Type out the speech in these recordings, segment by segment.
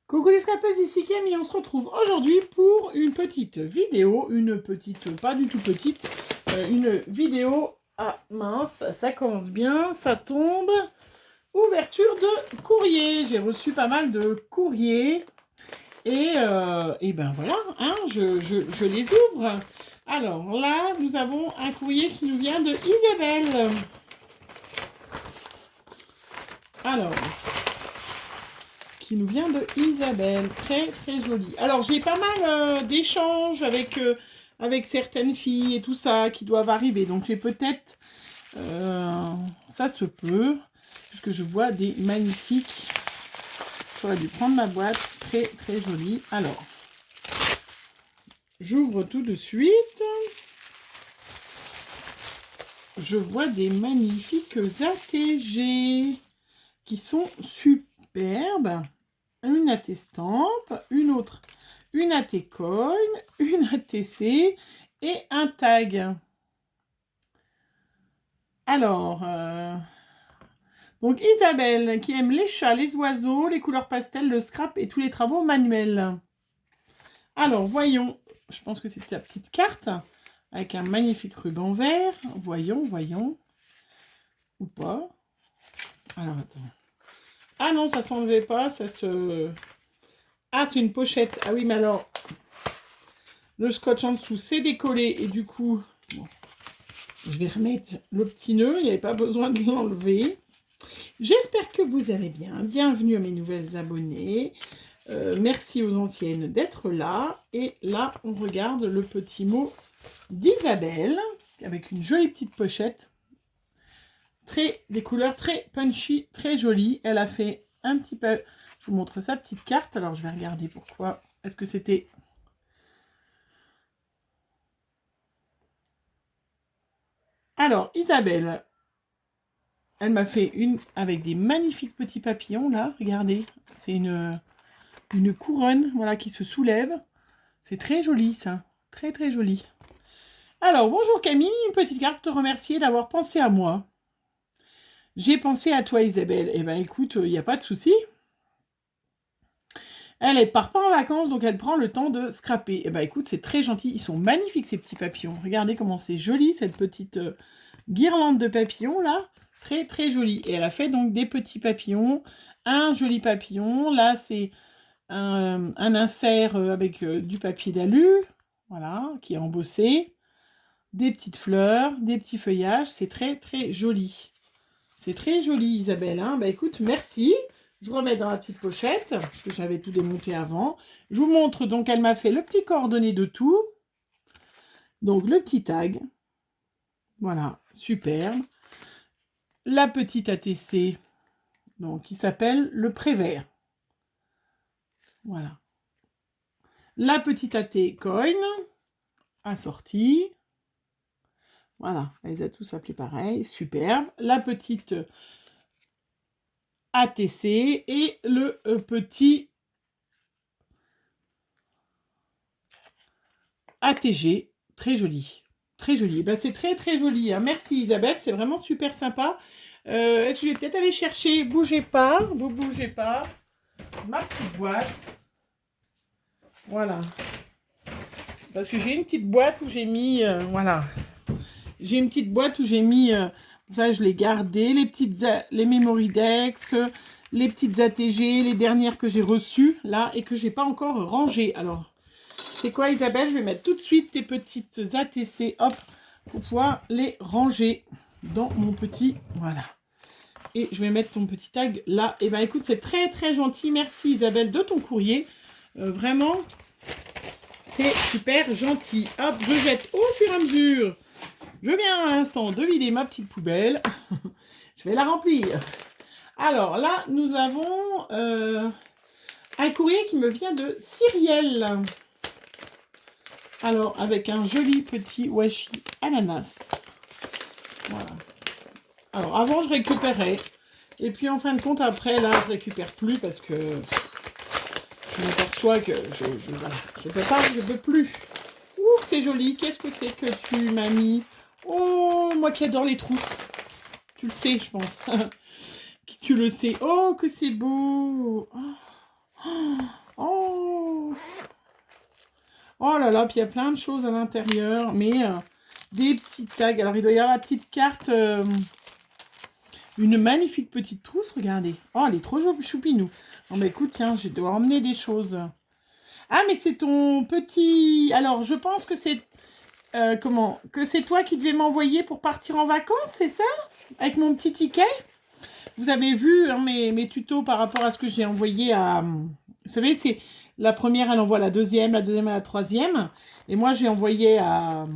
Coucou les scrapeuses, ici Camille, on se retrouve aujourd'hui pour une petite vidéo, pas du tout petite, une vidéo, mince, ça commence bien, ça tombe, ouverture de courrier, j'ai reçu pas mal de courriers, et ben voilà, hein, je les ouvre. Alors là, nous avons un courrier qui nous vient de Isabelle. Alors, qui nous vient de Isabelle, très très jolie. Alors j'ai pas mal d'échanges avec certaines filles et tout ça qui doivent arriver, donc j'ai peut-être, ça se peut, puisque je vois des magnifiques, j'aurais dû prendre ma boîte, très très jolie. Alors, j'ouvre tout de suite, je vois des magnifiques ATG qui sont superbes. Une AT Stamp, une autre, une AT Coin, une ATC et un tag. Alors, donc Isabelle qui aime les chats, les oiseaux, les couleurs pastel, le scrap et tous les travaux manuels. Alors, voyons, je pense que c'est ta petite carte avec un magnifique ruban vert. Voyons, ou pas. Alors, attends. Ah non, ça s'enlevait pas, ça se... Ah, c'est une pochette. Ah oui, mais alors, le scotch en dessous, c'est décollé. Et du coup, bon, je vais remettre le petit nœud. Il n'y avait pas besoin de l'enlever. J'espère que vous allez bien. Bienvenue à mes nouvelles abonnées. Merci aux anciennes d'être là. Et là, on regarde le petit mot d'Isabelle, avec une jolie petite pochette. Des couleurs très punchy, très jolies. Elle a fait un petit peu... Je vous montre sa petite carte. Alors, je vais regarder pourquoi. Est-ce que c'était... Alors, Isabelle, elle m'a fait une avec des magnifiques petits papillons, là. Regardez, c'est une couronne, voilà, qui se soulève. C'est très joli, ça. Très, très joli. Alors, bonjour Camille, une petite carte pour te remercier d'avoir pensé à moi. J'ai pensé à toi, Isabelle. Eh ben, écoute, il n'y a pas de souci. Elle part pas en vacances, donc elle prend le temps de scraper. Eh ben, écoute, c'est très gentil. Ils sont magnifiques, ces petits papillons. Regardez comment c'est joli, cette petite guirlande de papillons, là. Très, très jolie. Et elle a fait donc des petits papillons. Un joli papillon. Là, c'est un insert avec du papier d'alu. Voilà, qui est embossé. Des petites fleurs, des petits feuillages. C'est très, très joli. C'est très joli, Isabelle. Hein, bah écoute, merci. Je remets dans la petite pochette, parce que j'avais tout démonté avant. Je vous montre, donc, elle m'a fait le petit coordonné de tout. Donc, le petit tag. Voilà, superbe. La petite ATC, donc, qui s'appelle le Prévert. Voilà. La petite AT Coin, assortie. Voilà, elle les a tous appelés pareil, superbe. La petite ATC et le petit ATG, très joli. Très joli. Ben, c'est très très joli. Hein. Merci Isabelle, c'est vraiment super sympa. Est-ce que je vais peut-être aller chercher, bougez pas, vous bougez pas, ma petite boîte. Voilà. Parce que j'ai une petite boîte où j'ai mis, voilà. J'ai une petite boîte où j'ai mis, ça je l'ai gardé, les Memory Dex, les petites ATG, les dernières que j'ai reçues, là, et que je n'ai pas encore rangées. Alors, c'est quoi Isabelle? Je vais mettre tout de suite tes petites ATC, hop, pour pouvoir les ranger dans mon petit, voilà. Et je vais mettre ton petit tag là. Et ben écoute, c'est très très gentil. Merci Isabelle de ton courrier. Vraiment, c'est super gentil. Hop, je jette au fur et à mesure. Je viens à l'instant de vider ma petite poubelle. Je vais la remplir. Alors là, nous avons un courrier qui me vient de Cyrielle. Alors, avec un joli petit washi ananas. Voilà. Alors, avant, je récupérais. Et puis, en fin de compte, après, là, je récupère plus parce que je m'aperçois que voilà, je peux pas, je peux plus. Ouh, c'est joli. Qu'est-ce que c'est que tu m'as mis? Oh, moi qui adore les trousses. Tu le sais, je pense. Tu le sais. Oh, que c'est beau. Oh. Oh, oh là là, puis il y a plein de choses à l'intérieur, mais des petites tags. Alors, il doit y avoir la petite carte, une magnifique petite trousse, regardez. Oh, elle est trop choupinou. Bon, bah écoute, tiens, je dois emmener des choses. Ah, mais c'est ton petit... Alors, je pense que c'est... comment? Que c'est toi qui devais m'envoyer pour partir en vacances, c'est ça? Avec mon petit ticket? Vous avez vu hein, mes tutos par rapport à ce que j'ai envoyé à... Vous savez, c'est la première, elle envoie la deuxième à la troisième. Et moi, j'ai envoyé à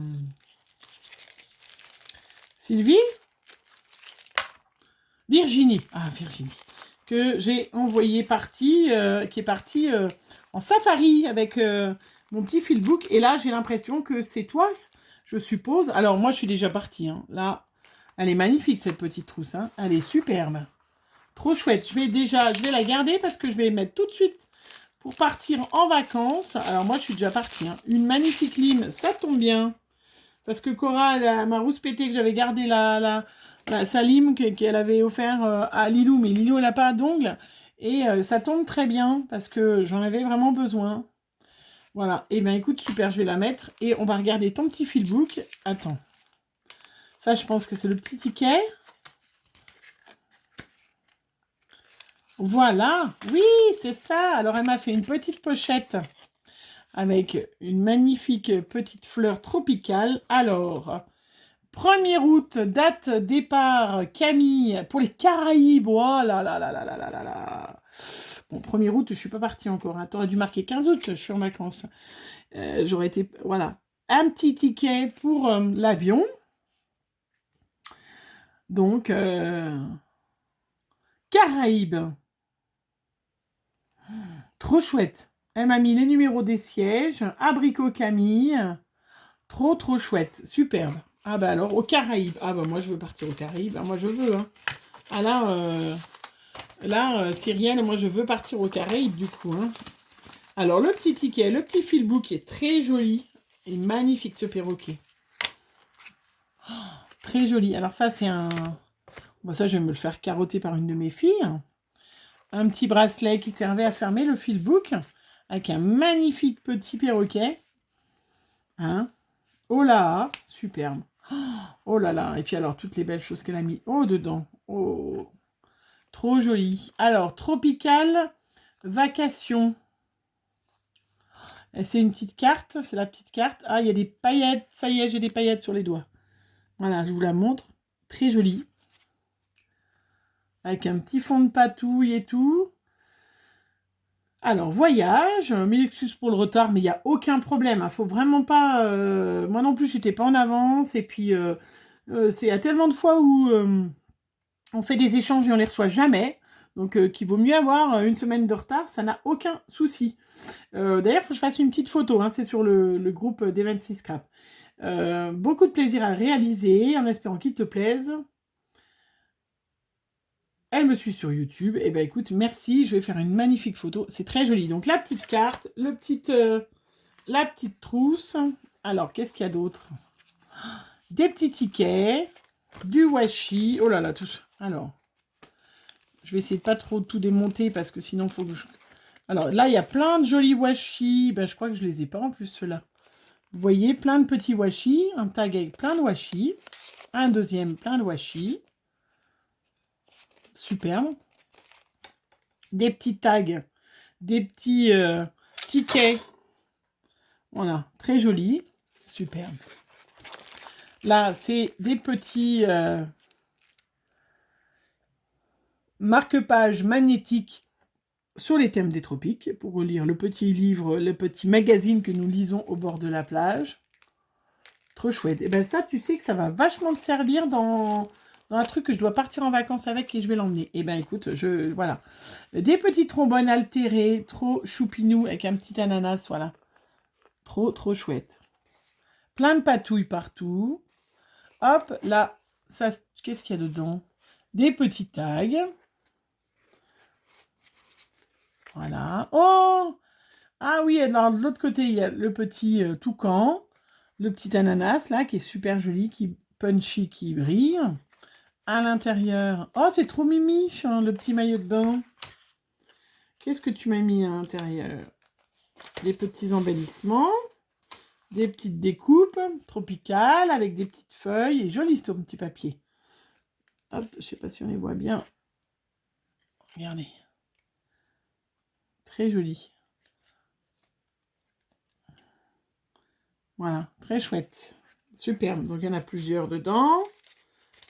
Sylvie, Virginie. Ah, Virginie. Que j'ai envoyé qui est partie en safari avec mon petit filbook. Et là, j'ai l'impression que c'est toi, je suppose. Alors, moi, je suis déjà partie. Hein. Là, elle est magnifique, cette petite trousse. Hein. Elle est superbe. Trop chouette. Je vais la garder parce que je vais les mettre tout de suite pour partir en vacances. Alors, moi, je suis déjà partie. Hein. Une magnifique lime, ça tombe bien. Parce que Cora, elle m'a rouspété que j'avais gardé sa lime qu'elle avait offert à Lilou. Mais Lilou, elle n'a pas d'ongles. Et ça tombe très bien parce que j'en avais vraiment besoin. Voilà. Et bien, écoute, super, je vais la mettre. Et on va regarder ton petit filbook. Attends. Ça, je pense que c'est le petit ticket. Voilà. Oui, c'est ça. Alors, elle m'a fait une petite pochette avec une magnifique petite fleur tropicale. Alors, 1er août, date départ Camille pour les Caraïbes. Oh là là là là là là là là. Bon, 1er août, je ne suis pas partie encore. Hein. Tu aurais dû marquer 15 août, je suis en vacances. J'aurais été... Voilà. Un petit ticket pour l'avion. Donc, Caraïbes. Trop chouette. Elle m'a mis les numéros des sièges. Abricot Camille. Trop, trop chouette. Superbe. Ah bah alors, aux Caraïbes. Ah bah moi, je veux partir aux Caraïbes. Ah, moi, je veux. Hein. Ah là, Cyrielle, moi, je veux partir aux Caraïbes, du coup. Hein. Alors, le petit ticket, le petit filbook est très joli. Et magnifique, ce perroquet. Oh, très joli. Alors ça, c'est un... Bon, ça, je vais me le faire carotter par une de mes filles. Un petit bracelet qui servait à fermer le filbook. Avec un magnifique petit perroquet. Hein? Oh là, superbe. Oh là là. Et puis alors, toutes les belles choses qu'elle a mis dedans. Oh, trop joli. Alors, Tropical Vacation. C'est une petite carte. C'est la petite carte. Ah, il y a des paillettes. Ça y est, j'ai des paillettes sur les doigts. Voilà, je vous la montre. Très jolie. Avec un petit fond de patouille et tout. Alors, voyage, 1000 excuses pour le retard, mais il n'y a aucun problème. Il faut vraiment pas... moi non plus, j'étais pas en avance. Et puis, il y a tellement de fois où on fait des échanges et on les reçoit jamais. Donc, qu'il vaut mieux avoir une semaine de retard, ça n'a aucun souci. D'ailleurs, il faut que je fasse une petite photo. Hein, c'est sur le groupe d'Eventsy Scrap. Beaucoup de plaisir à réaliser, en espérant qu'il te plaise. Elle me suit sur YouTube. Et ben écoute, merci. Je vais faire une magnifique photo. C'est très joli. Donc la petite carte, la petite trousse. Alors, qu'est-ce qu'il y a d'autre? Des petits tickets, du washi. Oh là là, tout ça. Alors, je vais essayer de pas trop tout démonter parce que sinon, il faut que je... Alors là, il y a plein de jolis washi. Ben, je crois que je les ai pas en plus, ceux-là. Vous voyez, plein de petits washi. Un tag avec plein de washi. Un deuxième, plein de washi. Superbe. Des petits tags, des petits tickets. Voilà, très joli. Superbe. Là, c'est des petits marque-pages magnétiques sur les thèmes des tropiques pour relire le petit livre, le petit magazine que nous lisons au bord de la plage. Trop chouette. Et bien ça, tu sais que ça va vachement te servir dans un truc que je dois partir en vacances avec et je vais l'emmener. Et bien écoute, voilà. Des petits trombones altérés, trop choupinou avec un petit ananas, voilà. Trop, trop chouette. Plein de patouilles partout. Hop, là, ça, qu'est-ce qu'il y a dedans? Des petits tags. Voilà. Oh! Ah oui, alors de l'autre côté, il y a le petit toucan. Le petit ananas, là, qui est super joli, qui punchy, qui brille. À l'intérieur, oh, c'est trop mimiche, hein, le petit maillot de bain. Qu'est-ce que tu m'as mis à l'intérieur? Des petits embellissements, des petites découpes tropicales avec des petites feuilles. Et joli ce petit papier. Hop, je ne sais pas si on les voit bien. Regardez. Très joli. Voilà, très chouette. Superbe. Donc, il y en a plusieurs dedans.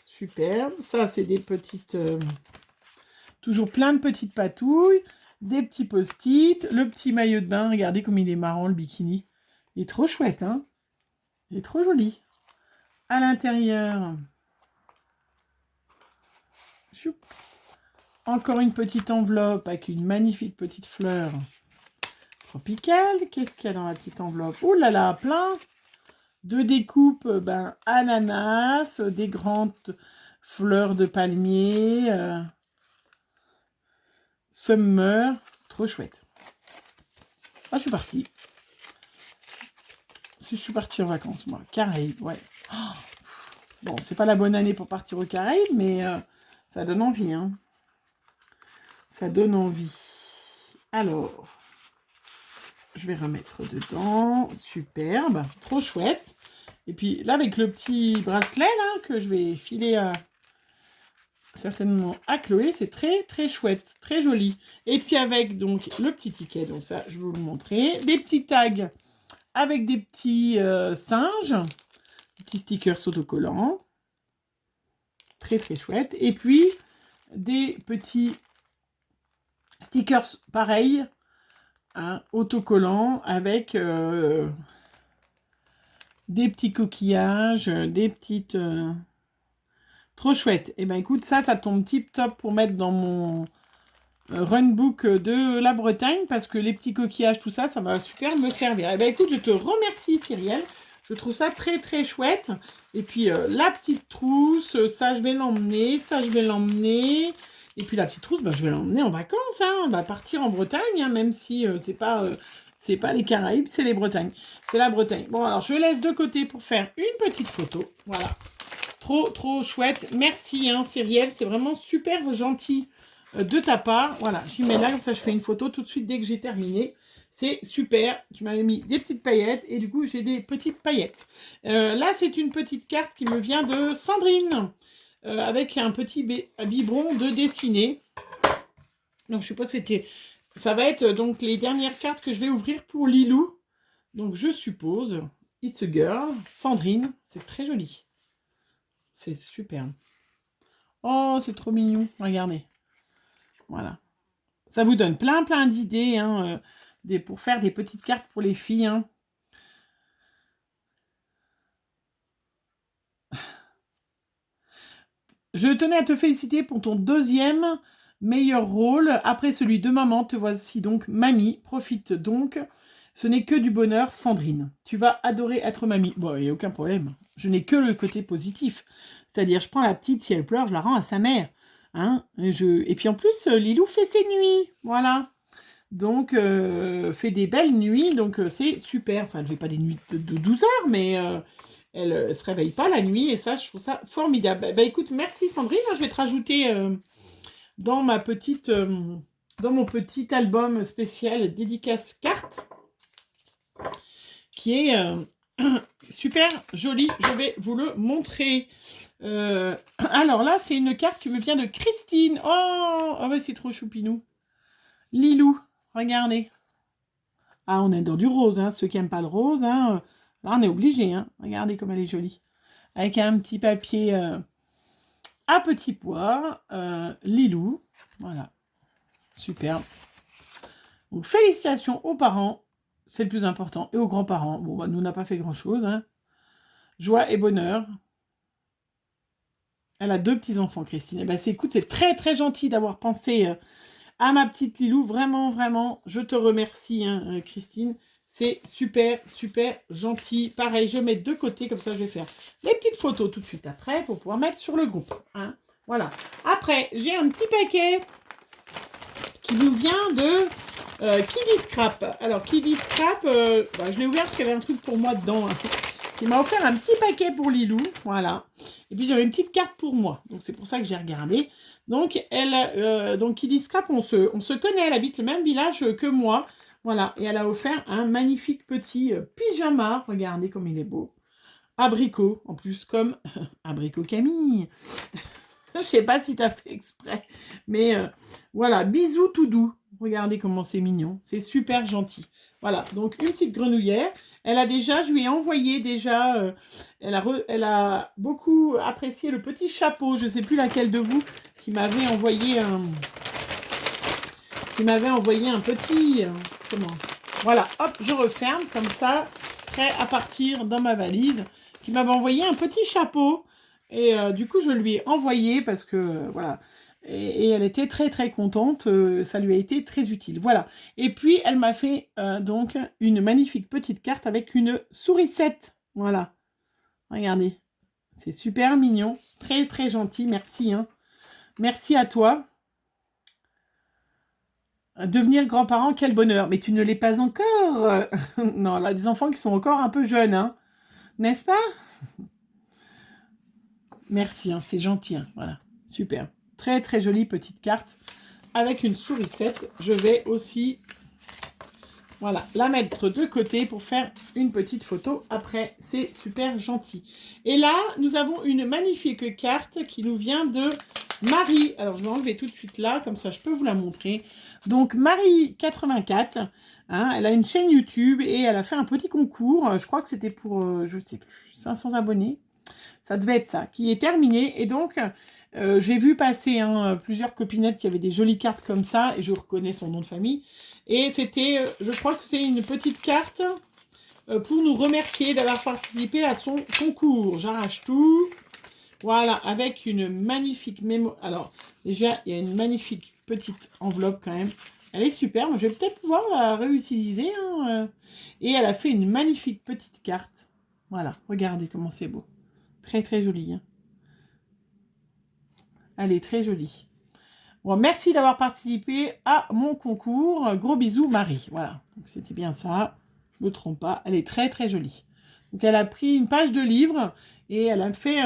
Superbe. Ça, c'est des petites... toujours plein de petites patouilles. Des petits post-it. Le petit maillot de bain. Regardez comme il est marrant, le bikini. Il est trop chouette, hein. Il est trop joli. À l'intérieur... Choup. Encore une petite enveloppe avec une magnifique petite fleur tropicale. Qu'est-ce qu'il y a dans la petite enveloppe? Oh là là, plein de découpes, ananas, des grandes fleurs de palmier, summer, trop chouette. Ah, je suis partie. Si je suis partie en vacances, moi, Caraïbes, ouais. Oh, bon, c'est pas la bonne année pour partir aux Caraïbes, mais ça donne envie, hein. Ça donne envie. Alors, je vais remettre dedans. Superbe. Trop chouette. Et puis là, avec le petit bracelet là, que je vais filer certainement à Chloé, c'est très très chouette. Très joli. Et puis avec donc le petit ticket. Donc ça, je vais vous le montrer. Des petits tags avec des petits singes. Des petits stickers autocollants. Très très chouette. Et puis des petits stickers pareils, hein, autocollants avec des petits coquillages, des petites... Trop chouette. Et ben écoute, ça tombe tip top pour mettre dans mon runbook de la Bretagne, parce que les petits coquillages, tout ça, ça va super me servir. Et ben écoute, je te remercie Cyrielle. Je trouve ça très très chouette. Et puis la petite trousse, ça je vais l'emmener, ça je vais l'emmener. Et puis la petite trousse, je vais l'emmener en vacances. Hein. On va partir en Bretagne, hein, même si c'est pas les Caraïbes, c'est les Bretagnes. C'est la Bretagne. Bon, alors je laisse de côté pour faire une petite photo. Voilà. Trop, trop chouette. Merci, hein, Cyrielle. C'est vraiment super gentil de ta part. Voilà, je mets là, comme ça je fais une photo tout de suite dès que j'ai terminé. C'est super. Tu m'avais mis des petites paillettes et du coup, j'ai des petites paillettes. Là, c'est une petite carte qui me vient de Sandrine. Avec un petit biberon de dessiner. Donc, je suppose que c'était... Ça va être donc les dernières cartes que je vais ouvrir pour Lilou. Donc, je suppose... It's a girl. Sandrine. C'est très joli. C'est super. Oh, c'est trop mignon. Regardez. Voilà. Ça vous donne plein d'idées hein, pour faire des petites cartes pour les filles. Hein. Je tenais à te féliciter pour ton deuxième meilleur rôle. Après celui de maman, te voici donc mamie. Profite donc. Ce n'est que du bonheur, Sandrine. Tu vas adorer être mamie. Bon, il n'y a aucun problème. Je n'ai que le côté positif. C'est-à-dire, je prends la petite, si elle pleure, je la rends à sa mère. Hein et puis en plus, Lilou fait ses nuits. Voilà. Donc, fait des belles nuits. Donc, c'est super. Enfin, elle ne fait pas des nuits de 12 heures, mais... elle ne se réveille pas la nuit et ça, je trouve ça formidable. Bah écoute, merci Sandrine. Je vais te rajouter dans mon petit album spécial dédicace carte qui est super joli. Je vais vous le montrer. Alors là, c'est une carte qui me vient de Christine. Oh ouais, c'est trop choupinou. Lilou, regardez. Ah, on est dans du rose, hein. Ceux qui n'aiment pas le rose, hein. Là, on est obligé, hein. Regardez comme elle est jolie. Avec un petit papier à petits pois. Lilou. Voilà. Super. Donc, félicitations aux parents. C'est le plus important. Et aux grands-parents. Bon, nous, on n'a pas fait grand-chose. Hein. Joie et bonheur. Elle a 2 petits-enfants, Christine. Et ben, écoute, c'est très, très gentil d'avoir pensé à ma petite Lilou. Vraiment, vraiment, je te remercie, hein, Christine. C'est super, super gentil. Pareil, je mets de côté, comme ça je vais faire les petites photos tout de suite après pour pouvoir mettre sur le groupe. Hein. Voilà. Après, j'ai un petit paquet qui nous vient de Kiddy Scrap. Alors, Kiddy Scrap, je l'ai ouvert parce qu'il y avait un truc pour moi dedans. Hein. Il m'a offert un petit paquet pour Lilou. Voilà. Et puis, j'avais une petite carte pour moi. Donc, c'est pour ça que j'ai regardé. Donc, donc Kiddy Scrap, on se connaît, elle habite le même village que moi. Voilà, et elle a offert un magnifique petit pyjama. Regardez comme il est beau. Abricot, en plus, comme Abricot Camille. Je sais pas si tu as fait exprès. Mais voilà, bisous tout doux. Regardez comment c'est mignon. C'est super gentil. Voilà, donc une petite grenouillère. Elle a déjà, je lui ai envoyé déjà, elle a beaucoup apprécié le petit chapeau. Je ne sais plus laquelle de vous qui m'avait envoyé un petit... comment? Voilà, hop, je referme comme ça, prêt à partir dans ma valise. Qui m'avait envoyé un petit chapeau. Et du coup, je lui ai envoyé parce que, voilà. Et elle était très, très contente. Ça lui a été très utile. Voilà. Et puis, elle m'a fait donc une magnifique petite carte avec une sourisette. Voilà. Regardez. C'est super mignon. Très, très gentil. Merci. Hein. Merci à toi. Devenir grand-parent, quel bonheur. Mais tu ne l'es pas encore. Non, là, des enfants qui sont encore un peu jeunes. Hein. N'est-ce pas? Merci, hein, c'est gentil. Hein, voilà, super. Très, très jolie petite carte avec une sourisette. Je vais aussi voilà, la mettre de côté pour faire une petite photo après. C'est super gentil. Et là, nous avons une magnifique carte qui nous vient de Marie. Alors, je vais enlever tout de suite là, comme ça je peux vous la montrer. Donc, Marie84, hein, elle a une chaîne YouTube et elle a fait un petit concours. Je crois que c'était pour, je sais plus, 500 abonnés. Ça devait être ça, qui est terminé. Et donc, j'ai vu passer plusieurs copinettes qui avaient des jolies cartes comme ça, et je reconnais son nom de famille. Et c'était, je crois que c'est une petite carte pour nous remercier d'avoir participé à son concours. J'arrache tout. Voilà, avec une magnifique mémo. Alors, déjà, il y a une magnifique petite enveloppe quand même. Elle est super. Moi, je vais peut-être pouvoir la réutiliser. Hein. Et elle a fait une magnifique petite carte. Voilà, regardez comment c'est beau. Très, très jolie. Hein. Elle est très jolie. Bon, merci d'avoir participé à mon concours. Gros bisous, Marie. Voilà, donc c'était bien ça. Je ne me trompe pas. Elle est très, très jolie. Donc, elle a pris une page de livre et elle a fait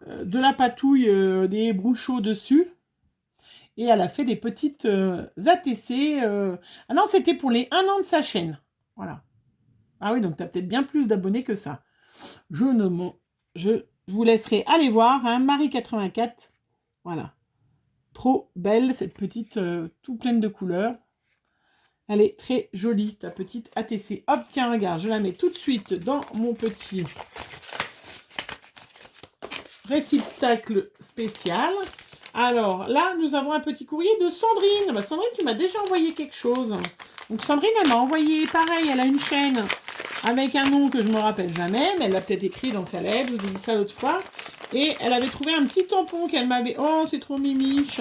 de la patouille, des brouchons dessus. Et elle a fait des petites ATC. Ah non, c'était pour les 1 an de sa chaîne. Voilà. Ah oui, donc tu as peut-être bien plus d'abonnés que ça. Je vous laisserai aller voir. Hein, Marie84. Voilà. Trop belle, cette petite, tout pleine de couleurs. Elle est très jolie, ta petite ATC. Hop, tiens, regarde, je la mets tout de suite dans mon petit réceptacle spécial. Alors, là, nous avons un petit courrier de Sandrine. Bah, Sandrine, tu m'as déjà envoyé quelque chose. Donc, Sandrine, elle m'a envoyé, pareil, elle a une chaîne avec un nom que je ne me rappelle jamais, mais elle l'a peut-être écrit dans sa lettre, je vous ai dit ça l'autre fois. Et elle avait trouvé un petit tampon qu'elle m'avait... Oh, c'est trop mimiche.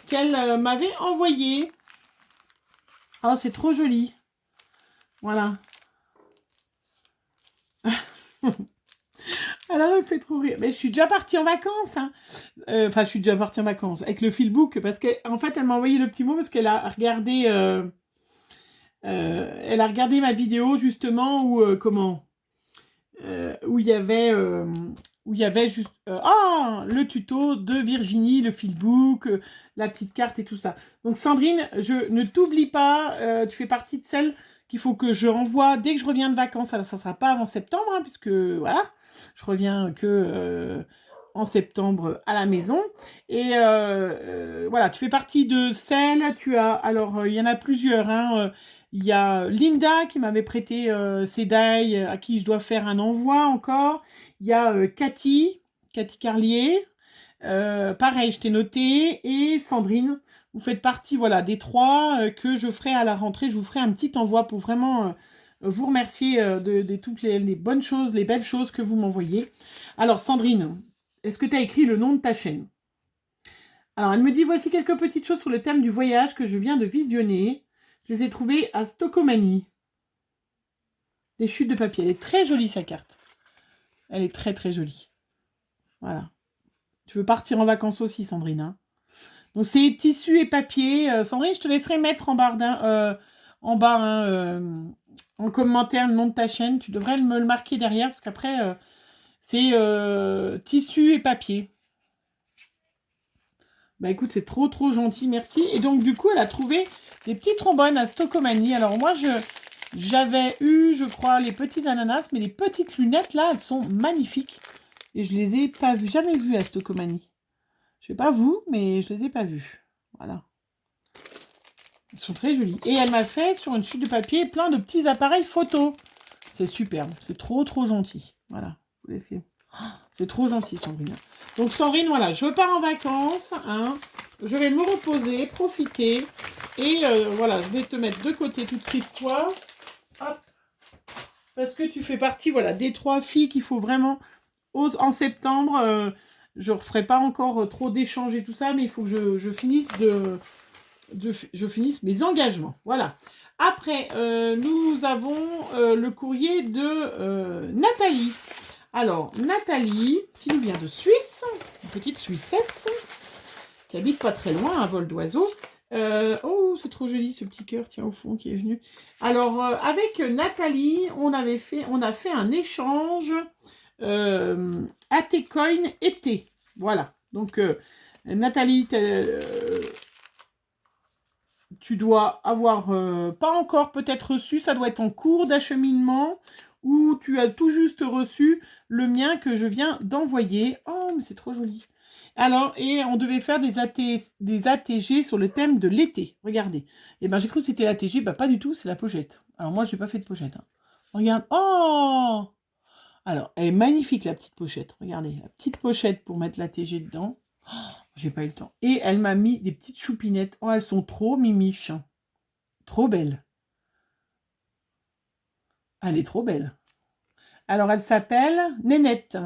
Qu'elle m'avait envoyé. Oh, c'est trop joli. Voilà. Alors, elle me fait trop rire. Mais je suis déjà partie en vacances. Hein. Enfin, je suis déjà partie en vacances avec le Philbook. Parce qu'en fait, elle m'a envoyé le petit mot parce qu'elle a regardé... elle a regardé ma vidéo, justement, où... comment où il y avait... juste le tuto de Virginie, le Philbook, la petite carte et tout ça. Donc Sandrine, je ne t'oublie pas, tu fais partie de celles qu'il faut que je renvoie dès que je reviens de vacances. Alors ça ne sera pas avant septembre, hein, puisque voilà, je reviens que en septembre à la maison. Et voilà, tu fais partie de celles, tu as... Alors, il y en a plusieurs, hein, il y a Linda qui m'avait prêté ses die à qui je dois faire un envoi encore. Il y a Cathy Carlier. Pareil, je t'ai noté. Et Sandrine, vous faites partie voilà, des 3 que je ferai à la rentrée. Je vous ferai un petit envoi pour vraiment vous remercier de toutes les bonnes choses, les belles choses que vous m'envoyez. Alors Sandrine, est-ce que tu as écrit le nom de ta chaîne? Alors elle me dit, voici quelques petites choses sur le thème du voyage que je viens de visionner. Je les ai trouvées à Stocomanie. Les chutes de papier. Elle est très jolie, sa carte. Elle est très, très jolie. Voilà. Tu veux partir en vacances aussi, Sandrine. Hein. Donc, c'est tissu et papier. Sandrine, je te laisserai mettre en bas, en commentaire le nom de ta chaîne. Tu devrais me le marquer derrière, parce qu'après, c'est tissu et papier. Bah écoute, c'est trop trop gentil, merci. Et donc du coup, elle a trouvé des petits trombones à Stocomanie. Alors moi, j'avais eu, je crois, les petits ananas, mais les petites lunettes là, elles sont magnifiques. Et je les ai pas jamais vues à Stocomanie. Je sais pas vous, mais je les ai pas vues. Voilà. Elles sont très jolies. Et elle m'a fait sur une chute de papier plein de petits appareils photo. C'est superbe, c'est trop trop gentil. Voilà. Vous laissez. C'est trop gentil, Sandrine. Donc, Sandrine, voilà, je pars en vacances. Hein. Je vais me reposer, profiter. Et voilà, je vais te mettre de côté tout de suite, toi. Hop. Parce que tu fais partie, voilà, des 3 filles qu'il faut vraiment... En septembre, je ne referai pas encore trop d'échanges et tout ça, mais il faut que je finisse je finisse mes engagements. Voilà. Après, nous avons le courrier de Nathalie. Alors, Nathalie, qui nous vient de Suisse, une petite Suissesse, qui habite pas très loin, un vol d'oiseau. Oh, c'est trop joli ce petit cœur, tiens, au fond, qui est venu. Alors, avec Nathalie, on a fait un échange AT-Coin été. Voilà. Donc, Nathalie, tu dois avoir, pas encore peut-être reçu, ça doit être en cours d'acheminement, ou tu as tout juste reçu le mien que je viens d'envoyer. Oh, mais c'est trop joli. Alors, et on devait faire des ATG sur le thème de l'été. Regardez. Et ben j'ai cru que c'était l'ATG, bah pas du tout, c'est la pochette. Alors moi, je n'ai pas fait de pochette. Hein. Regarde. Oh! Alors, elle est magnifique la petite pochette. Regardez, la petite pochette pour mettre l'ATG dedans. J'ai pas eu le temps. Et elle m'a mis des petites choupinettes. Oh, elles sont trop mimiches. Trop belles. Elle est trop belle. Alors, elle s'appelle Nénette.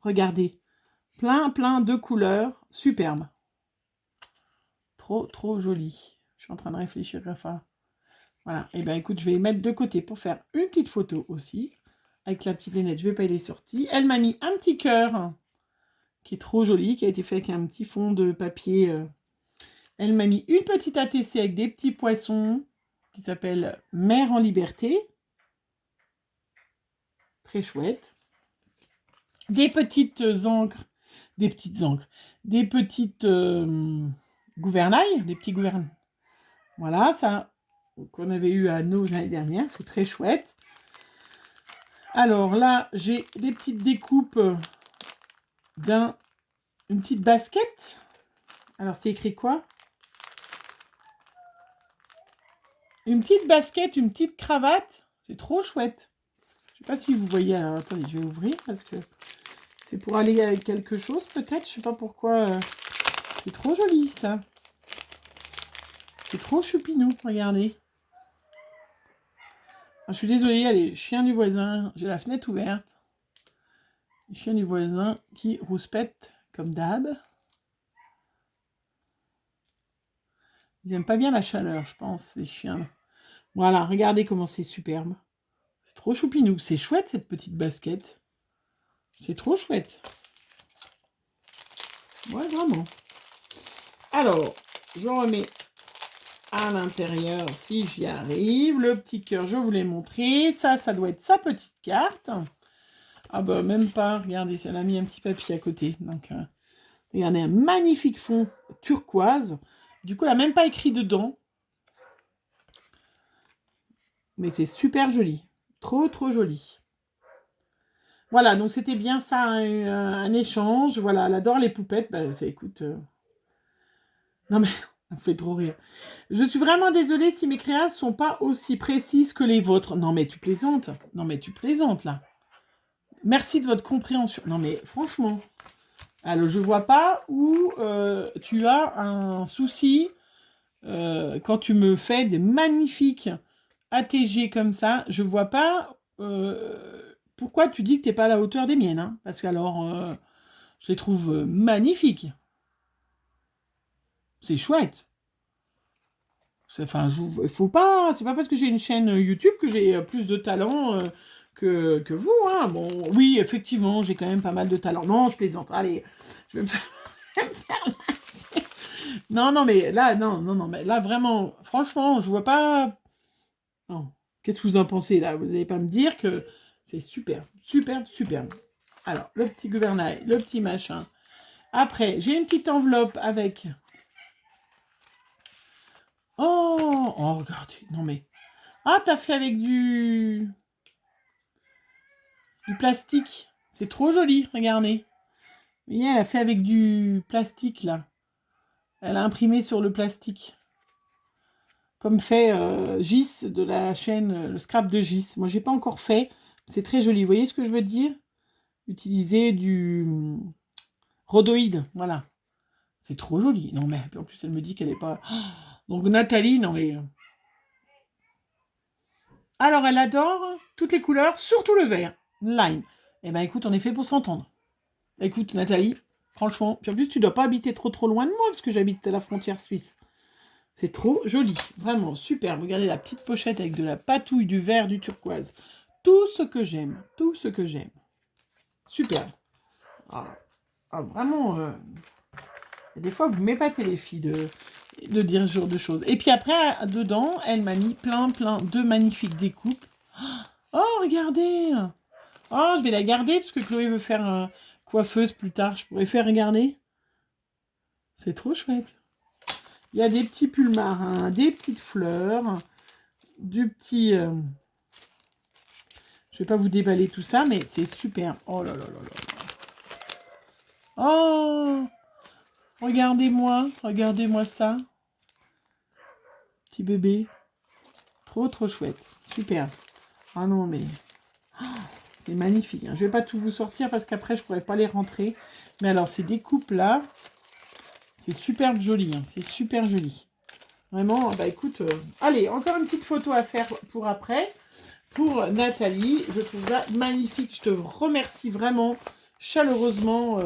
Regardez. Plein de couleurs. Superbe. Trop jolie. Je suis en train de réfléchir. Enfin, voilà. Et bien, écoute, je vais les mettre de côté pour faire une petite photo aussi. Avec la petite Nénette. Je vais pas y les sorties. Elle m'a mis un petit cœur qui est trop joli, qui a été fait avec un petit fond de papier. Elle m'a mis une petite ATC avec des petits poissons qui s'appelle Mère en liberté. Très chouette. Des petites encres, des petites gouvernails, des petits gouvernails. Voilà, ça qu'on avait eu à Nos l'année dernière, c'est très chouette. Alors là, j'ai des petites découpes une petite basket. Alors, c'est écrit quoi? Une petite basket, une petite cravate. C'est trop chouette. Je sais pas si vous voyez. Alors, attendez, je vais ouvrir parce que c'est pour aller avec quelque chose, peut-être. Je sais pas pourquoi. C'est trop joli, ça. C'est trop choupinou, regardez. Ah, je suis désolée, il y a les chiens du voisin. J'ai la fenêtre ouverte. Les chiens du voisin qui rouspètent comme d'hab. Ils n'aiment pas bien la chaleur, je pense, les chiens. Voilà, regardez comment c'est superbe. C'est trop choupinou. C'est chouette, cette petite basket. C'est trop chouette. Ouais, vraiment. Alors, je remets à l'intérieur, si j'y arrive. Le petit cœur, je vous l'ai montré. Ça doit être sa petite carte. Ah bah, même pas. Regardez, elle a mis un petit papier à côté. Donc, regardez, un magnifique fond turquoise. Du coup, elle n'a même pas écrit dedans. Mais c'est super joli. Trop joli. Voilà, donc c'était bien ça, un échange. Voilà, elle adore les poupettes. Bah, ça, écoute... Non mais, ça me fait trop rire. Je suis vraiment désolée si mes créations sont pas aussi précises que les vôtres. Non mais tu plaisantes. Non mais tu plaisantes, là. Merci de votre compréhension. Non mais, franchement... Alors, je vois pas où tu as un souci quand tu me fais des magnifiques ATG comme ça. Je vois pas pourquoi tu dis que tu n'es pas à la hauteur des miennes. Hein, parce que alors, je les trouve magnifiques. C'est chouette. Enfin, faut pas. C'est pas parce que j'ai une chaîne YouTube que j'ai plus de talent que vous. Hein. Bon, oui, effectivement, j'ai quand même pas mal de talent. Non, je plaisante. Allez, je vais me faire, je vais me faire lâcher. Non, mais là, non, mais là, vraiment, franchement, je vois pas. Non. Qu'est-ce que vous en pensez là? Vous n'allez pas me dire que c'est super. Alors, le petit gouvernail, le petit machin. Après, j'ai une petite enveloppe avec... Oh, oh, regardez. Non, mais... Ah, t'as fait avec du plastique. C'est trop joli, regardez. Vous voyez, elle a fait avec du plastique, là. Elle a imprimé sur le plastique. Comme fait Gis de la chaîne le scrap de Gis. Moi, j'ai pas encore fait. C'est très joli. Vous voyez ce que je veux dire? Utiliser du rhodoïde. Voilà. C'est trop joli. Non, mais en plus, elle me dit qu'elle est pas... Donc, Nathalie, non, mais... Alors, elle adore toutes les couleurs, surtout le vert. Lime. Eh ben, écoute, on est fait pour s'entendre. Écoute, Nathalie, franchement... Puis en plus, tu dois pas habiter trop loin de moi, parce que j'habite à la frontière suisse. C'est trop joli. Vraiment, super. Regardez la petite pochette avec de la patouille, du vert, du turquoise. Tout ce que j'aime. Tout ce que j'aime. Super. Vraiment... Des fois, vous m'épatez, les filles, de dire ce genre de choses. Et puis après, dedans, elle m'a mis plein de magnifiques découpes. Oh, regardez! Oh, je vais la garder, parce que Chloé veut faire coiffeuse plus tard. Je pourrais faire regarder. C'est trop chouette. Il y a des petits pulls marins, des petites fleurs, du petit... Je vais pas vous déballer tout ça, mais c'est super. Oh là là là là. Oh! Regardez-moi ça. Petit bébé. Trop chouette. Super. Ah non, mais... c'est magnifique. Hein. Je vais pas tout vous sortir parce qu'après, je pourrais pas les rentrer. Mais alors, ces découpes-là, c'est super joli. Hein. C'est super joli. Vraiment, bah écoute... Allez, encore une petite photo à faire pour après. Pour Nathalie. Je trouve ça magnifique. Je te remercie vraiment chaleureusement.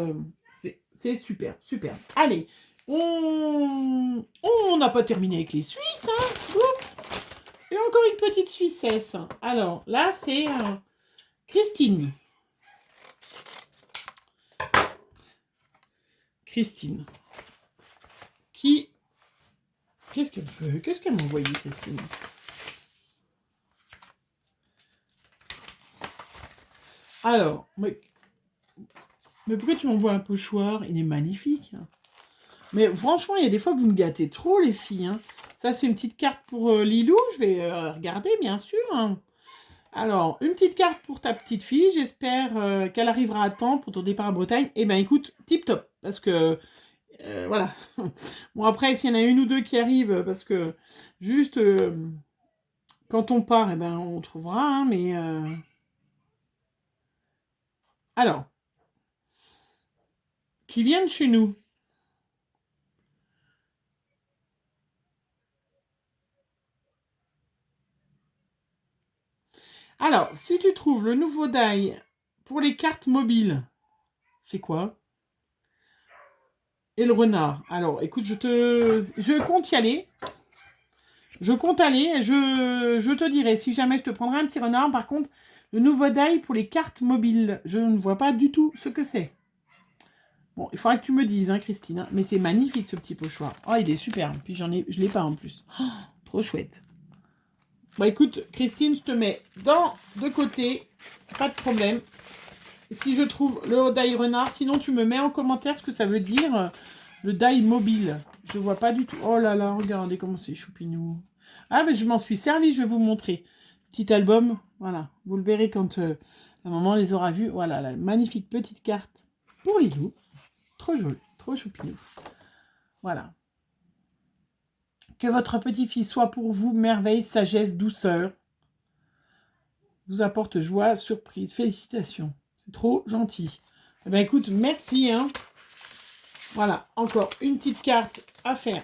C'est super, super. Allez, on n'a pas terminé avec les Suisses. Hein. Et encore une petite Suissesse. Alors, là, c'est Christine. Christine. Qui... Qu'est-ce qu'elle fait? Qu'est-ce qu'elle m'a envoyé, Christine? Alors, mais pourquoi tu m'envoies un pochoir? Il est magnifique. Mais franchement, il y a des fois que vous me gâtez trop, les filles. Hein. Ça, c'est une petite carte pour Lilou. Je vais regarder, bien sûr. Hein. Alors, une petite carte pour ta petite fille. J'espère qu'elle arrivera à temps pour ton départ à Bretagne. Eh bien, écoute, tip top. Parce que, voilà. Bon, après, s'il y en a une ou deux qui arrivent, parce que juste quand on part, eh ben, on trouvera. Hein, mais alors, qui viennent chez nous. Alors, si tu trouves le nouveau die pour les cartes mobiles, c'est quoi? Et le renard. Alors, écoute, je compte y aller. Je compte aller. Je te dirai si jamais je te prendrai un petit renard. Par contre, le nouveau die pour les cartes mobiles, je ne vois pas du tout ce que c'est. Bon, il faudra que tu me dises, hein, Christine. Hein. Mais c'est magnifique, ce petit pochoir. Oh, il est super. Puis je l'ai pas en plus. Oh, trop chouette. Bon, écoute, Christine, je te mets de côté. Pas de problème. Si je trouve le die renard, sinon tu me mets en commentaire ce que ça veut dire, le die mobile. Je vois pas du tout. Oh là là, regardez comment c'est choupinou. Ah, mais je m'en suis servi, je vais vous montrer. Petit album, voilà. Vous le verrez quand la maman les aura vus. Voilà, la magnifique petite carte pour Lilou. Trop joli, trop choupinou. Voilà. Que votre petit-fils soit pour vous merveille, sagesse, douceur. Vous apporte joie, surprise. Félicitations. C'est trop gentil. Eh bien, écoute, merci. Hein. Voilà, encore une petite carte à faire,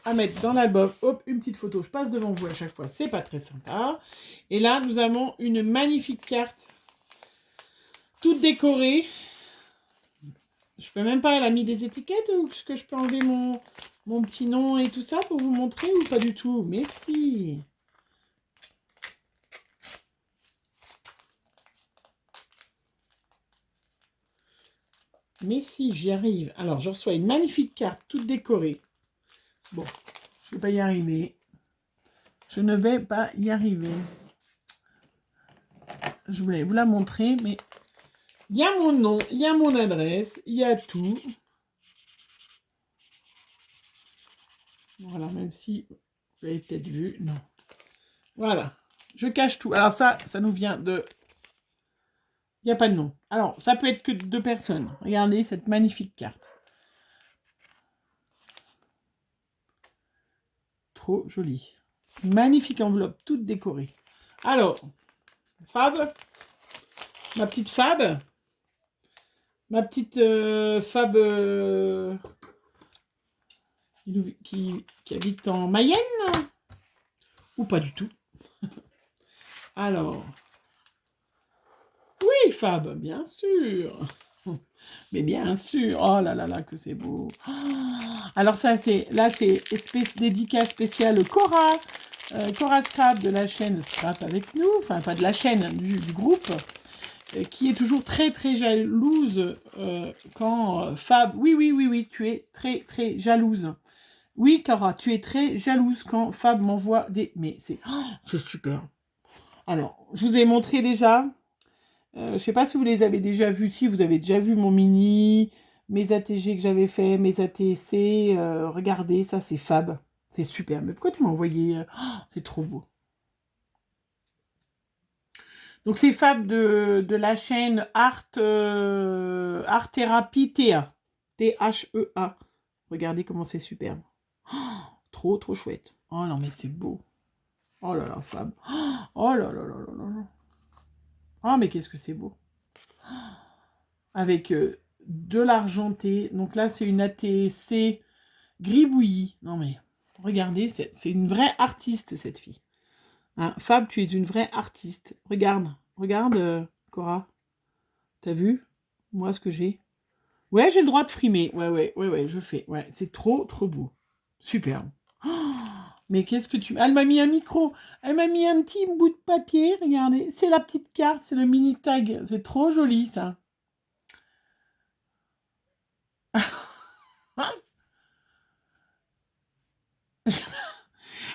à mettre dans l'album. Hop, une petite photo. Je passe devant vous à chaque fois. C'est pas très sympa. Et là, nous avons une magnifique carte, toute décorée. Je peux même pas, elle a mis des étiquettes ou est-ce que je peux enlever mon petit nom et tout ça pour vous montrer ou pas du tout? Mais si. Mais si, j'y arrive. Alors, je reçois une magnifique carte, toute décorée. Bon, je ne vais pas y arriver. Je ne vais pas y arriver. Je voulais vous la montrer, mais il y a mon nom, il y a mon adresse, il y a tout. Voilà, même si vous l'avez peut-être vu, non. Voilà, je cache tout. Alors ça nous vient de... Il n'y a pas de nom. Alors, ça peut être que 2 personnes. Regardez cette magnifique carte. Trop jolie. Magnifique enveloppe, toute décorée. Alors, Fab, ma petite Fab, ma petite Fab qui habite en Mayenne, ou pas du tout. Alors, oui, Fab, bien sûr. Mais bien sûr. Oh là là là, que c'est beau. Alors ça, c'est dédicace spéciale Cora. Cora Scrap de la chaîne Scrap avec nous. Enfin, pas de la chaîne, du groupe. Qui est toujours très très jalouse quand Fab... Oui, tu es très très jalouse. Oui, Cora, tu es très jalouse quand Fab m'envoie des... Mais c'est super. Alors, je vous ai montré déjà... je ne sais pas si vous les avez déjà vus. Si, vous avez déjà vu mon mini, mes ATG que j'avais fait, mes ATC. Regardez, ça, c'est Fab. C'est super. Mais pourquoi tu m'as envoyé c'est trop beau. Donc, c'est Fab de la chaîne Art Thérapie Théa. Thea. Regardez comment c'est superbe. Trop, trop chouette. Oh non, mais c'est beau. Oh là là, Fab. Oh là là là là là. Oh, mais qu'est-ce que c'est beau. Avec de l'argenté. Donc là, c'est une ATC gribouillis. Non mais, regardez, c'est une vraie artiste, cette fille. Hein, Fab, tu es une vraie artiste. Regarde, Cora. T'as vu, moi, ce que j'ai? Ouais, j'ai le droit de frimer. Ouais, je fais. Ouais, c'est trop, trop beau. Superbe. Oh, mais qu'est-ce que tu... Elle m'a mis un micro. Elle m'a mis un petit bout de papier. Regardez, c'est la petite carte, c'est le mini tag. C'est trop joli, ça.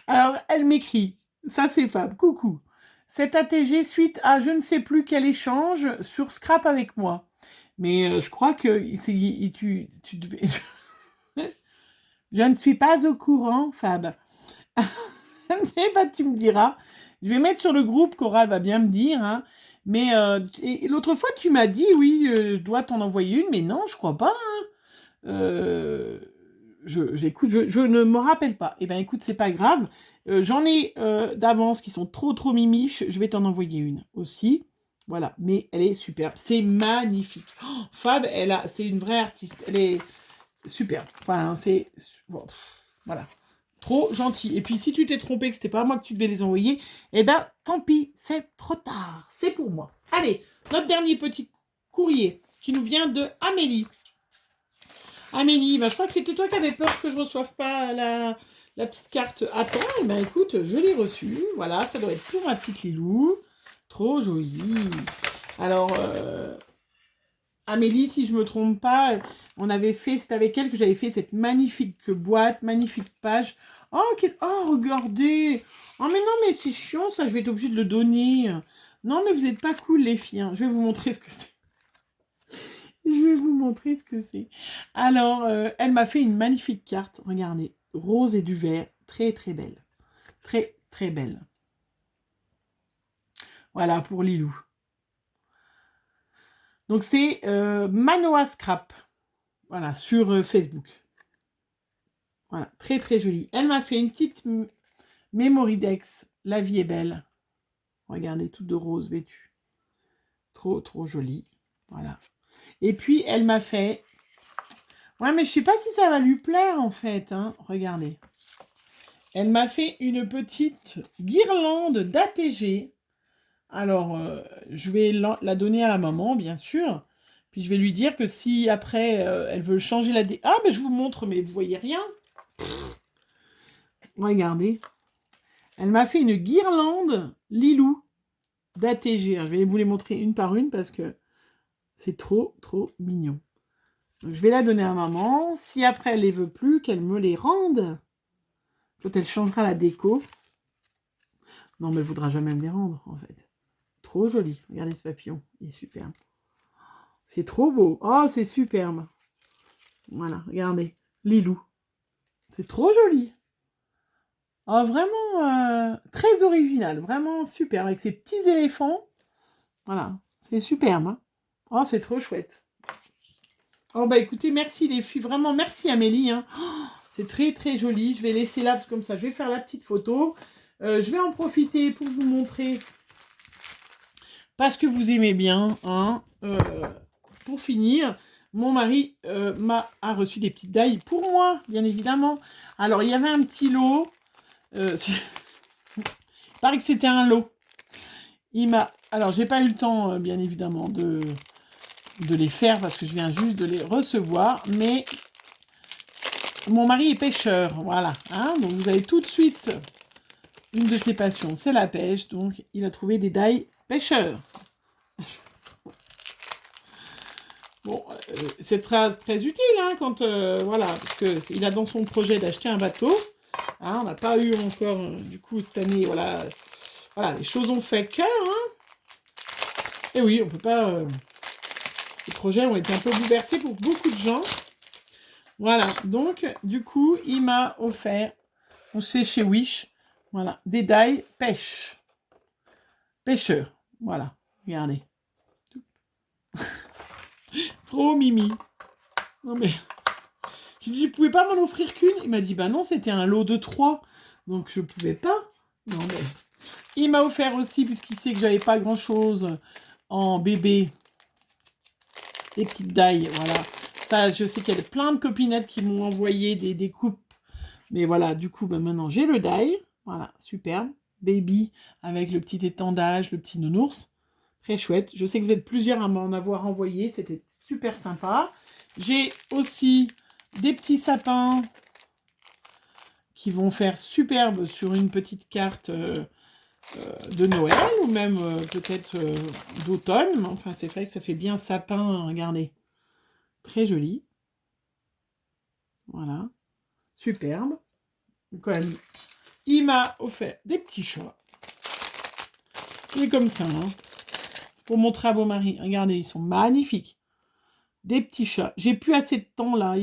Alors, elle m'écrit, ça c'est Fab, coucou. Cet ATG suite à je ne sais plus quel échange sur Scrap avec moi. Mais je crois que tu devais... Je ne suis pas au courant, Fab. Je ne sais pas, tu me diras. Je vais mettre sur le groupe, Cora va bien me dire. Hein. Mais l'autre fois, tu m'as dit, oui, je dois t'en envoyer une, mais non, je crois pas. Hein. J'écoute, je ne me rappelle pas. Eh bien, écoute, c'est pas grave. J'en ai d'avance qui sont trop, trop mimiches. Je vais t'en envoyer une aussi. Voilà, mais elle est superbe. C'est magnifique. Oh, Fab, c'est une vraie artiste. Elle est superbe. Enfin, c'est... Bon, voilà. Trop gentil. Et puis, si tu t'es trompé que c'était pas moi que tu devais les envoyer, eh ben, tant pis, c'est trop tard. C'est pour moi. Allez, notre dernier petit courrier qui nous vient de Amélie. Amélie, je crois que c'était toi qui avais peur que je ne reçoive pas la petite carte à temps. Eh bien, écoute, je l'ai reçue. Voilà, ça doit être pour ma petite Lilou. Trop jolie. Alors, Amélie, si je ne me trompe pas, on avait fait, c'est avec elle que j'avais fait cette magnifique boîte, magnifique page. Oh, regardez. Oh, mais non, mais c'est chiant, ça, je vais être obligée de le donner. Non, mais vous n'êtes pas cool, les filles. Hein. Je vais vous montrer ce que c'est. Je vais vous montrer ce que c'est. Alors, elle m'a fait une magnifique carte. Regardez, rose et du vert. Très, très belle. Très, très belle. Voilà, pour Lilou. Donc, c'est Manoa Scrap. Voilà, sur Facebook. Voilà, très, très jolie. Elle m'a fait une petite Memory Dex. La vie est belle. Regardez, toute de rose vêtue. Trop, trop jolie. Voilà. Et puis, elle m'a fait... Ouais, mais je ne sais pas si ça va lui plaire, en fait. Hein. Regardez. Elle m'a fait une petite guirlande d'ATG. Alors, je vais la donner à la maman, bien sûr. Puis je vais lui dire que si après, elle veut changer la... Ah, mais je vous montre, mais vous voyez rien. Regardez. Elle m'a fait une guirlande Lilou d'ATG. Je vais vous les montrer une par une parce que c'est trop, trop mignon. Donc, je vais la donner à maman. Si après, elle les veut plus, qu'elle me les rende. Quand elle changera la déco. Non, mais elle ne voudra jamais me les rendre, en fait. Trop joli. Regardez ce papillon. Il est superbe. C'est trop beau. Oh, c'est superbe. Voilà, regardez. Lilou. C'est trop joli. Oh, vraiment très original, vraiment super, avec ces petits éléphants. Voilà, c'est superbe. Hein. Oh, c'est trop chouette. Oh, bah écoutez, merci les filles, vraiment, merci Amélie. Hein. Oh, c'est très très joli. Je vais laisser là, parce que comme ça, je vais faire la petite photo. Je vais en profiter pour vous montrer, parce que vous aimez bien, hein, pour finir, mon mari a reçu des petites dailles pour moi, bien évidemment. Alors, il y avait un petit lot. Il paraît que c'était un lot. Alors, j'ai pas eu le temps, bien évidemment, de les faire parce que je viens juste de les recevoir. Mais mon mari est pêcheur, voilà. Hein, donc, vous avez tout de suite une de ses passions, c'est la pêche. Donc, il a trouvé des dailles pêcheurs. Bon, c'est très, très utile, hein, quand, voilà, parce qu'il a dans son projet d'acheter un bateau. Hein, on n'a pas eu encore, du coup, cette année, voilà, les choses ont fait cœur, hein. Et oui, on peut pas... les projets ont été un peu bouleversés pour beaucoup de gens. Voilà, donc, du coup, il m'a offert, on sait chez Wish, voilà, des dailles pêche. Pêcheur, voilà, regardez. Trop mimi. Non mais... Je lui ai dit, vous pouvez pas m'en offrir qu'une? Il m'a dit, bah non, c'était un lot de 3. Donc je pouvais pas. Non mais... Il m'a offert aussi, puisqu'il sait que j'avais pas grand-chose en bébé, des petites dailles, voilà. Ça, je sais qu'il y a plein de copinettes qui m'ont envoyé des coupes. Mais voilà, du coup, bah, maintenant, j'ai le daille. Voilà, superbe. Baby, avec le petit étendage, le petit nounours. Très chouette. Je sais que vous êtes plusieurs à m'en avoir envoyé. C'était super sympa. J'ai aussi des petits sapins qui vont faire superbe sur une petite carte de Noël ou même peut-être d'automne. Mais enfin, c'est vrai que ça fait bien sapin, regardez. Très joli. Voilà. Superbe. Quand même. Il m'a offert des petits chats. Il est comme ça, hein. Pour montrer à vos maris. Regardez, ils sont magnifiques. Des petits chats. J'ai plus assez de temps là.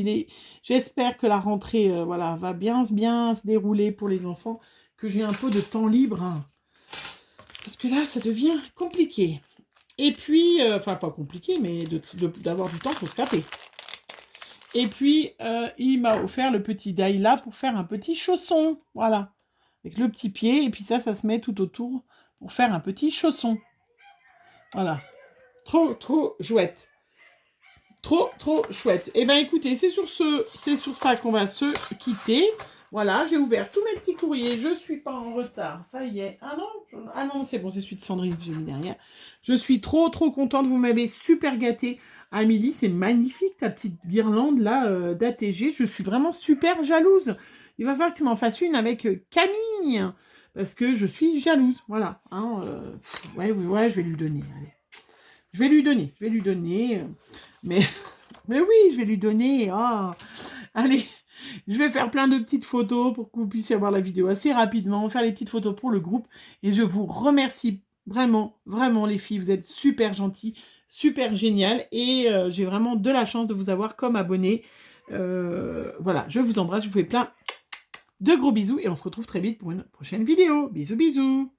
J'espère que la rentrée voilà, va bien se dérouler pour les enfants. Que j'ai un peu de temps libre. Hein. Parce que là, ça devient compliqué. Et puis, enfin pas compliqué, mais d'avoir du temps pour se taper. Et puis, il m'a offert le petit die là pour faire un petit chausson. Voilà. Avec le petit pied. Et puis ça se met tout autour pour faire un petit chausson. Voilà. Trop, trop chouette. Trop, trop chouette. Eh bien, écoutez, c'est sur ça qu'on va se quitter. Voilà, j'ai ouvert tous mes petits courriers. Je ne suis pas en retard. Ça y est. Ah non, c'est bon, c'est celui de Sandrine que j'ai mis derrière. Je suis trop, trop contente. Vous m'avez super gâtée. Amélie, c'est magnifique, ta petite guirlande là d'ATG. Je suis vraiment super jalouse. Il va falloir que tu m'en fasses une avec Camille. Parce que je suis jalouse. Voilà. Hein, ouais, je vais lui donner. Allez. Je vais lui donner. Mais, mais oui, je vais lui donner. Oh. Allez, je vais faire plein de petites photos pour que vous puissiez avoir la vidéo assez rapidement, faire les petites photos pour le groupe. Et je vous remercie vraiment, vraiment les filles. Vous êtes super gentilles, super géniales. Et j'ai vraiment de la chance de vous avoir comme abonné. Voilà, je vous embrasse, je vous fais plein de gros bisous. Et on se retrouve très vite pour une prochaine vidéo. Bisous, bisous.